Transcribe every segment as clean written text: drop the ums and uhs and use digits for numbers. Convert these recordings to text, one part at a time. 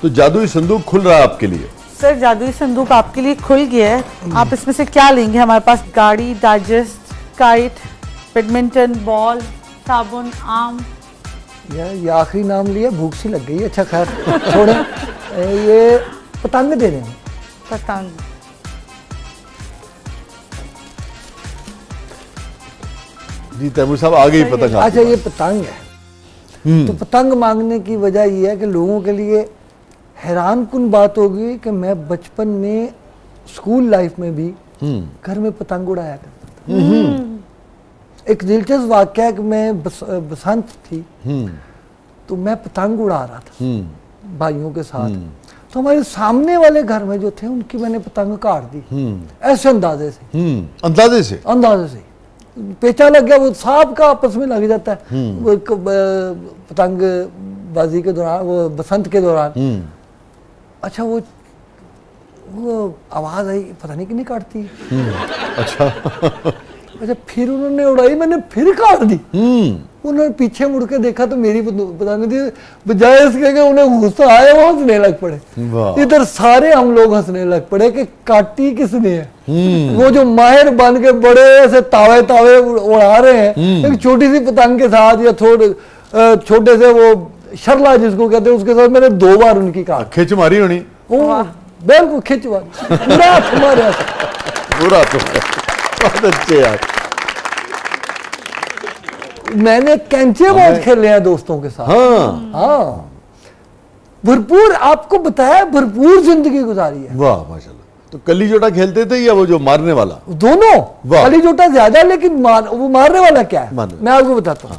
तो जादुई संदूक खुल रहा है आपके लिए। सर जादुई संदूक आपके लिए खुल गया है। आप इसमें से क्या लेंगे? हमारे पास गाड़ी, डाइजेस्ट, काइट, बैडमिंटन, बॉल, साबुन, आम। यार ये आखिरी नाम लिया, भूख सी लग गई। अच्छा खैर छोड़े, ये पतंग दे दें। पतंग। जी तैमूर साहब आ गई पतंग। अच्छा ये पतंग है। तो पतंग मांगने की वजह ये है कि लोगों के लिए हैरान कुन बात होगी कि मैं बचपन में स्कूल लाइफ में भी घर में पतंग उड़ाया करता था। एक दिलचस्प वाकया है कि मैं बसंत थी तो मैं पतंग उड़ा रहा था भाइयों के साथ। तो हमारे सामने वाले घर में जो थे उनकी मैंने पतंग काट दी ऐसे अंदाजे से। अंदाजे से पेचा लग गया। वो सांप का आपस में लग जाता है वो पतंग बाजी के दौरान, वो बसंत के दौरान। अच्छा वो आवाज आई, पता नहीं कितनी काटती है। अच्छा फिर उन्होंने उड़ाई, मैंने फिर काट दी। उन्होंने पीछे मुड़ के देखा तो मेरी पतंग थी। बजाय इसके उन्हें गुस्सा आया, वो हंसने लग पड़े। इधर सारे हम लोग हंसने लग पड़े कि काटी किसने है। वो जो माहिर बन के बड़े ऐसे तावे तावे उड़ा रहे हैं एक छोटी सी पतंग के साथ, या थोड़े छोटे से वो शरला जिसको कहते हैं, उसके साथ मैंने 2 बार उनकी काट। खिंच मारी होनी। बिल्कुल खिंच मारी, पूरा हमारे पूरा। तो बहुत अच्छे यार। मैंने कैंचे बहुत खेले हैं दोस्तों के साथ। हाँ भरपूर, आपको बताया भरपूर जिंदगी गुजारी है। वाह माशाल्लाह। तो कली जोटा खेलते थे या वो जो मारने वाला? दोनों। कली जोटा ज्यादा, लेकिन वो मारने वाला क्या है मैं आपको बताता हूँ।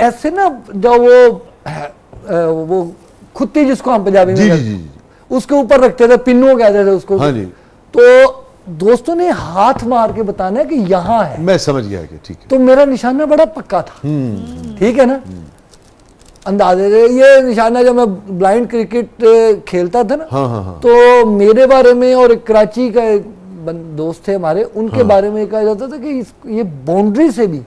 ऐसे ना जो वो खुत्ती जिसको हम पंजाबी में उसके ऊपर रखते थे, पिन्नो कहते थे उसको। हाँ जी। तो दोस्तों ने हाथ मार के बताना है कि यहाँ है। मैं समझ गया कि ठीक है। तो मेरा निशाना बड़ा पक्का था। ठीक है ना, अंदाजे से ये निशाना जब मैं ब्लाइंड क्रिकेट खेलता था ना। तो मेरे बारे में और कराची का एक दोस्त थे हमारे, उनके बारे में कहा जाता था कि ये बाउंड्री से भी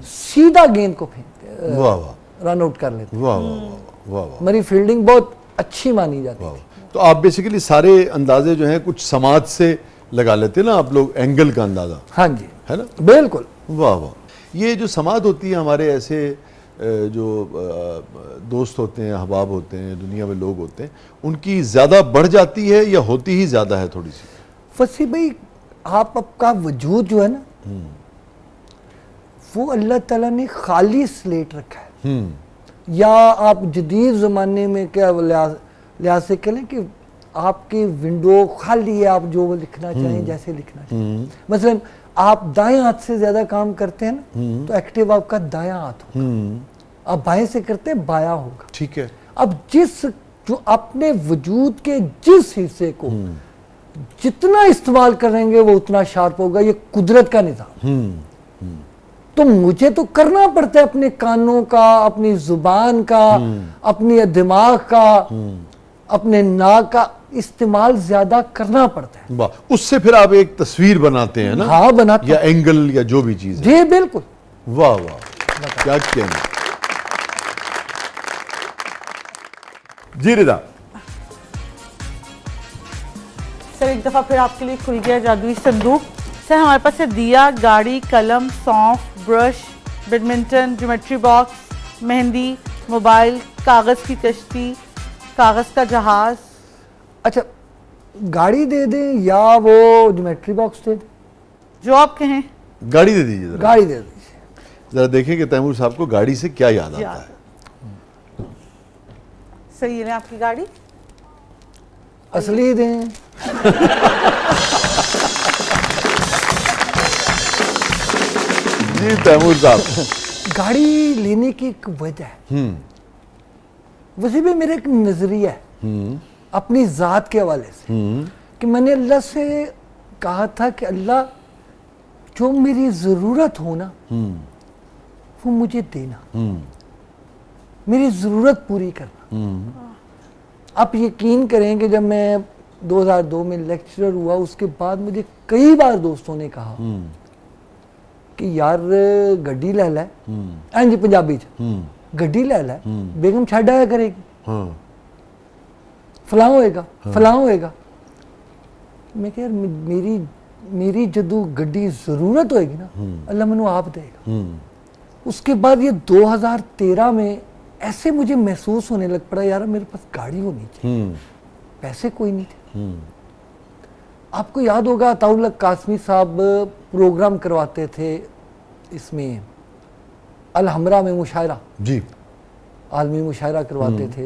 सीधा गेंद को फेंकते, रन आउट कर लेते। मेरी फील्डिंग बहुत अच्छी मानी जाती थी। तो आप बेसिकली सारे अंदाजे जो हैं कुछ समाज से लगा लेते ना आप लोग, एंगल का अंदाजा। हाँ जी, है ना? बिल्कुल। वाह वाह। ये जो समाज होती है हमारे, ऐसे जो दोस्त होते हैं, अहबाब होते हैं, दुनिया में लोग होते हैं, उनकी ज्यादा बढ़ जाती है या होती ही ज्यादा है थोड़ी सी? फसी भाई, आपका वजूद जो है ना, वो अल्लाह ताला ने खाली स्लेट रखा है। या आप जदीद ज़माने में क्या लिहाज से कहें कि आपकी विंडो खाली है, आप जो लिखना चाहें जैसे लिखना चाहें। मसलन आप दाएं हाथ से ज्यादा काम करते हैं ना, तो एक्टिव आपका दायां हाथ होगा। आप बाएं से करते हैं, बायां होगा। ठीक है। अब जो अपने वजूद के जिस हिस्से को जितना इस्तेमाल करेंगे वो उतना शार्प होगा। ये कुदरत का निज़ाम। तो मुझे तो करना पड़ता है अपने कानों का, अपनी जुबान का, अपनी दिमाग का, अपने नाक का इस्तेमाल ज्यादा करना पड़ता है। वाह। उससे फिर आप एक तस्वीर बनाते हैं ना? हाँ बनाते, या एंगल या जो भी चीज। जी बिल्कुल। वाह वाह, क्या कहना। जी रिदा सर, एक दफा फिर आपके लिए खुल गया जादुई संदूक। सर हमारे पास है दिया, गाड़ी, कलम, सौंफ, brush, badminton, geometry box, mehndi, mobile, कागज की कश्ती, कागज का जहाज। अच्छा, गाड़ी दे दें या वो ज्योमेट्री बॉक्स दे दें? जो आप कहें। गाड़ी दे दीजिए। गाड़ी दे दीजिए। जरा देखें कि तैमूर साहब को गाड़ी से क्या याद आता है। सही है आपकी गाड़ी। असली दें। जी तैमूर साहब, गाड़ी लेने की एक वजह है, वैसे भी मेरा एक नजरिया है अपनी जात के हवाले से कि मैंने अल्लाह से कहा था कि अल्लाह जो मेरी जरूरत हो ना वो मुझे देना, मेरी जरूरत पूरी करना। आप यकीन करें कि जब मैं 2002 में लेक्चरर हुआ, उसके बाद मुझे कई बार दोस्तों ने कहा कि यार गड्डी ले लै, जी पंजाबी च गड्डी ले लै, बेगम छड़ आया करेगी। फलां होएगा, फलां होएगा। मैं कह यार मेरी जदों गड्डी जरूरत होएगी ना, अल्लाह मैनू आप देगा। उसके बाद ये 2013 में ऐसे मुझे महसूस होने लग पड़ा, यार मेरे पास गाड़ी होनी चाहिए, पैसे कोई नहीं थे। आपको याद होगा अताउल्लाह कासमी साहब प्रोग्राम करवाते थे इसमें अल हमरा में मुशायरा, जी आलमी मुशायरा करवाते थे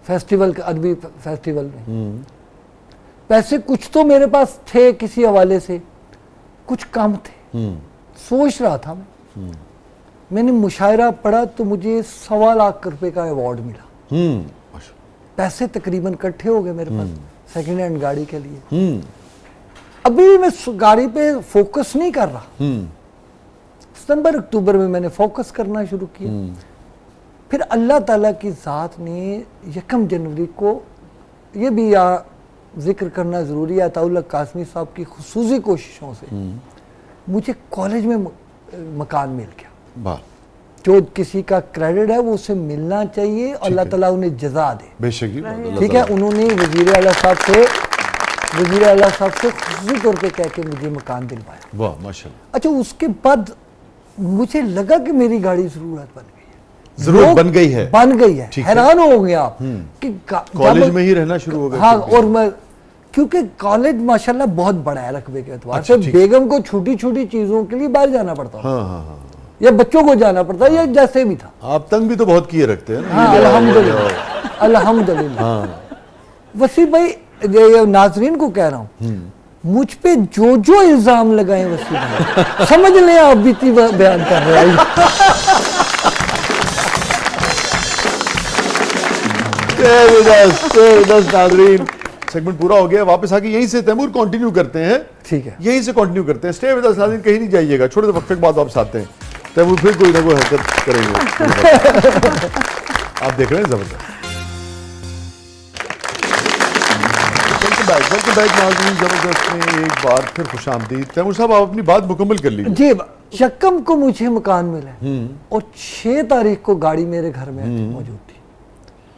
फेस्टिवल, अदबी फेस्टिवल में। पैसे कुछ तो मेरे पास थे किसी हवाले से, कुछ कम थे। सोच रहा था मैंने मुशायरा पढ़ा तो मुझे 1.25 लाख रुपए का अवार्ड मिला। पैसे तकरीबन इकट्ठे हो गए मेरे पास सेकंड हैंड गाड़ी के लिए। अभी भी मैं गाड़ी पे फोकस नहीं कर रहा। सितंबर अक्टूबर में मैंने फोकस करना शुरू किया। फिर अल्लाह ताला की ज़ात ने 1 जनवरी को, ये भी जिक्र करना ज़रूरी है, अताउल्लाह कासमी साहब की खुसूसी कोशिशों से मुझे कॉलेज में मकान मिल गया। वाह, जो किसी का क्रेडिट है वो उसे मिलना चाहिए, अल्लाह ताला उन्हें जजा दे। बेशक ही, ठीक है। उन्होंने वज़ीर आला साहब से खुसूसी तौर पे कह के मुझे मकान दिलवाया। वाह माशाल्लाह। अच्छा, उसके बाद मुझे लगा कि मेरी गाड़ी ज़रूरत बन गई है, जरूरत बन गई है। हैरान हो गया आप कि कॉलेज में ही रहना शुरू हो गया। हाँ, और मैं क्योंकि कॉलेज माशाल्लाह बहुत बड़ा है रकबे के एतबार से, बेगम को छोटी छोटी चीजों के लिए बाहर जाना पड़ता है, या बच्चों को जाना पड़ता है, या जैसे भी था। आप तंग भी तो बहुत किए रखते हैं ना। हाँ, अल्हम्दुलिल्लाह अल्हम्दुलिल्लाह। वसीम भाई, ये नाजरीन को कह रहा हूँ, मुझ पे जो जो इल्जाम लगाए वसीम भाई, समझ लें आप बीती बयान कर रहे हैं। नाजरीन, सेगमेंट पूरा हो गया। वापस आके यहीं से तैमूर कंटिन्यू करते हैं। ठीक है, यहीं से कंटिन्यू करते हैं। स्टे विद अस नाज़रीन, कहीं नहीं जाइएगा। छोटे से वक्फे के बाद वापस आते हैं। तैमूर फिर कोई ना कोई हरकत करेंगे। आप देख रहे हैं जबरदस्त। वेलकम बैक नाज़रीन, जबरदस्त में एक बार फिर खुशामदीद। तैमूर साहब, आप अपनी बात मुकम्मल कर लीजिए। जी, 1 को मुझे मकान मिला और 6 तारीख को गाड़ी मेरे घर में मौजूद थी।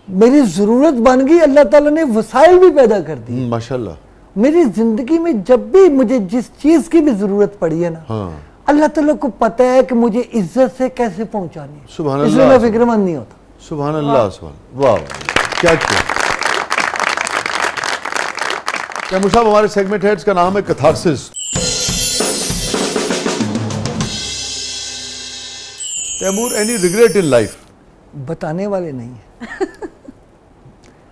मेरी जरूरत बन गई, अल्लाह ताला ने वसाइल भी पैदा कर दी माशाल्लाह। मेरी जिंदगी में जब भी मुझे जिस चीज की भी जरूरत पड़ी है ना, अल्लाह ताला को पता है कि मुझे इज्जत से कैसे पहुंचानी है। सुभान अल्लाह, इसलिए मैं फिक्रमंद नहीं होता। सुभान अल्लाह, सुभान। वाह, क्या तैमूर साहब, हमारे सेगमेंट है, इसका नाम है catharsis. Taimur, any regret in life? बताने वाले नहीं है।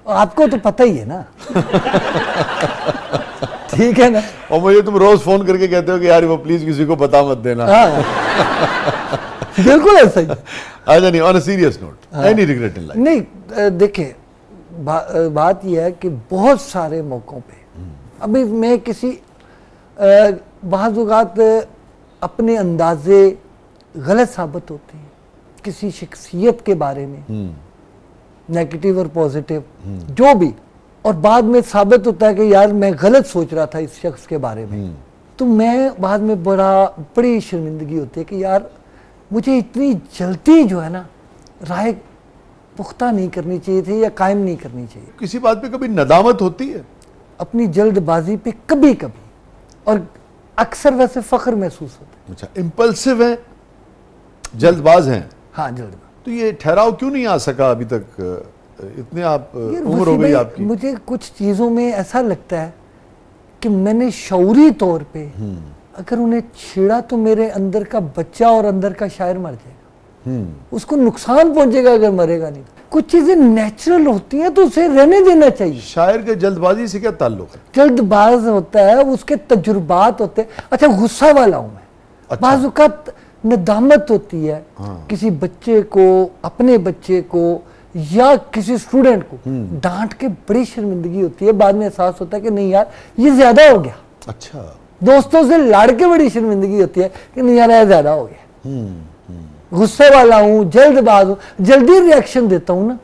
आपको तो पता ही है ना। ठीक है ना। और मुझे तुम रोज फोन करके कहते हो कि यार वो प्लीज किसी को बता मत देना। बिल्कुल ऐसा ही। अच्छा, नहीं, on a serious note, any regret in life? नहीं, देखिए बात यह है कि बहुत सारे मौकों पे अभी मैं किसी बाज़ औक़ात अपने अंदाजे गलत साबित होते हैं किसी शख्सियत के बारे में, नेगेटिव और पॉजिटिव जो भी, और बाद में साबित होता है कि यार मैं गलत सोच रहा था इस शख्स के बारे में। तो मैं बाद में बड़ी शर्मिंदगी होती है कि यार मुझे इतनी जल्दी जो है ना राय पुख्ता नहीं करनी चाहिए थी या कायम नहीं करनी चाहिए। किसी बात पे कभी नदामत होती है? अपनी जल्दबाजी पे कभी कभी, और अक्सर वैसे फख्र महसूस होता है। अच्छा, इम्पल्सिव है, जल्दबाज हैं? हाँ, जल्दबाज। तो ये ठहराव क्यों नहीं आ सका अभी तक? इतने आप उम्र हो गई आपकी। मुझे कुछ चीज़ों में ऐसा लगता है कि मैंने शऊरी तौर पे अगर उन्हें छेड़ा तो मेरे अंदर का बच्चा और अंदर का शायर मर जाएगा, उसको नुकसान पहुंचेगा अगर मरेगा नहीं। कुछ चीजें नेचुरल होती हैं तो उसे रहने देना चाहिए। शायर के जल्दबाजी से क्या ताल्लुक है? जल्दबाज होता है, उसके तजुर्बात होते हैं। अच्छा, गुस्सा वाला हूं मैं। अच्छा। बाज़ औक़ात नदामत होती है किसी बच्चे को, अपने बच्चे को या किसी स्टूडेंट को डांट के बड़ी शर्मिंदगी होती है। बाद में एहसास होता है कि नहीं यार ये ज्यादा हो गया। अच्छा। दोस्तों से लड़ के बड़ी शर्मिंदगी होती है कि नहीं यार ये ज्यादा हो गया। गुस्से वाला हूँ, जल्दबाज हूँ, जल्दी रिएक्शन देता हूँ ना।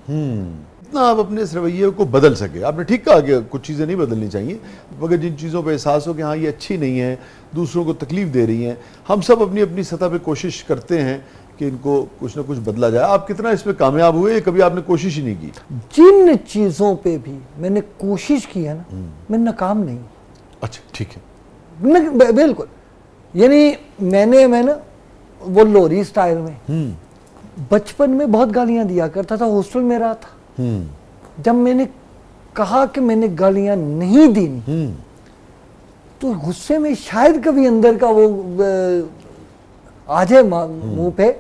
इतना आप अपने इस रवैये को बदल सके। आपने ठीक कहा कि कुछ चीज़ें नहीं बदलनी चाहिए, मगर जिन चीज़ों पे एहसास हो कि हाँ ये अच्छी नहीं है, दूसरों को तकलीफ दे रही हैं, हम सब अपनी अपनी सतह पे कोशिश करते हैं कि इनको कुछ ना कुछ बदला जाए? आप कितना इसमें कामयाब हुए, कभी आपने कोशिश ही नहीं की? जिन चीज़ों पे भी मैंने कोशिश की है ना, मैं नाकाम नहीं। अच्छा, ठीक है। बिल्कुल, यानी मैंने वो लोरी स्टाइल में बचपन में बहुत गालियां दिया करता था, हॉस्टल में रहा था। जब मैंने कहा कि मैंने गालियां नहीं दी, तो गुस्से में शायद कभी अंदर का वो आ जाए मुंह पे,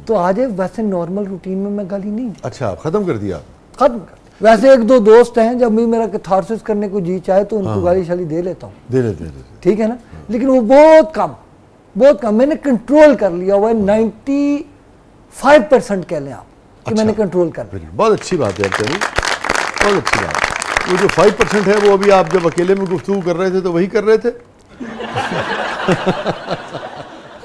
तो आ जाए, वैसे नॉर्मल रूटीन में मैं गाली नहीं दी। अच्छा, खत्म कर दिया? खत्म कर। वैसे एक दो दोस्त हैं, जब भी मेरा कैथारसिस करने को जी चाहे तो उनको गाली शाली दे लेता हूँ, दे लेते, ठीक है ना, लेकिन वो बहुत कम मैंने कंट्रोल कर लिया हुआ है। 95% कह लें आप कि मैंने कंट्रोल कर लिया। बहुत अच्छी बात है, बहुत अच्छी बात है। वो जो 5% है, वो अभी आप जब अकेले में गुफ्तगू कर रहे थे तो वही कर रहे थे?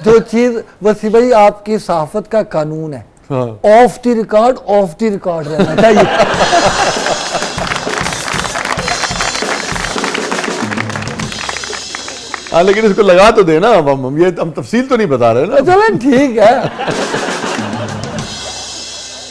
जो चीज वसी भाई आपकी सहाफत का कानून है, ऑफ द रिकॉर्ड रहना चाहिए। हाँ, लेकिन इसको लगा तो देना, हम तफसील तो नहीं बता रहे ना। चलो ठीक है।